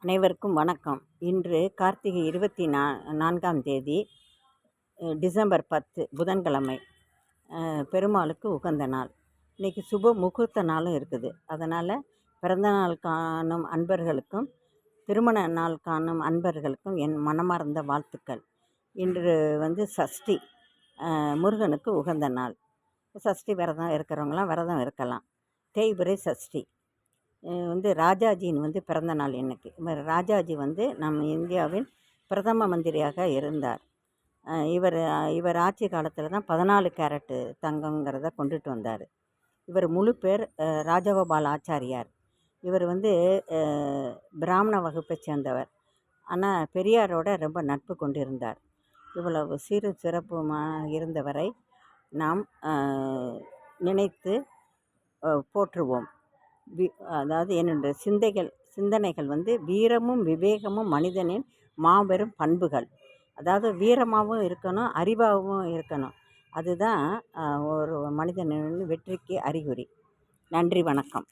அனைவருக்கும் வணக்கம். இன்று கார்த்திகை 24ஆம் தேதி டிசம்பர் 10 புதன்கிழமை. பெருமாளுக்கு உகந்த நாள். இன்றைக்கி சுப முகூர்த்த நாளும் இருக்குது. அதனால் பிறந்த நாள் காணும் அன்பர்களுக்கும் திருமண நாள் காணும் அன்பர்களுக்கும் என் மனமார்ந்த வாழ்த்துக்கள். இன்று சஷ்டி, முருகனுக்கு உகந்த நாள். சஷ்டி விரதம் இருக்கிறவங்களாம் விரதம் இருக்கலாம். தேய்பிறை சஷ்டி ராஜாஜியின் பிறந்த நாள் இன்னைக்கு. ராஜாஜி நம்ம இந்தியாவின் பிரதம மந்திரியாக இருந்தார். இவர் ஆட்சி காலத்தில் தான் 14 கேரட்டு தங்கங்கிறத கொண்டுட்டு வந்தார். இவர் முழு பேர் ராஜகோபால் ஆச்சாரியார். இவர் பிராமண வகுப்பை சேர்ந்தவர். ஆனால் பெரியாரோட ரொம்ப நட்பு கொண்டிருந்தார். இவ்வளவு சீரு சிறப்புமாக இருந்தவரை நாம் நினைத்து போற்றுவோம். அதாவது என்னுடைய சிந்தனைகள் வீரமும் விவேகமும் மனிதனின் மாபெரும் பண்புகள். அதாவது வீரமாகவும் இருக்கணும், அறிவாகவும் இருக்கணும். அதுதான் ஒரு மனிதனின் வெற்றிக்கு அறிகுறி. நன்றி, வணக்கம்.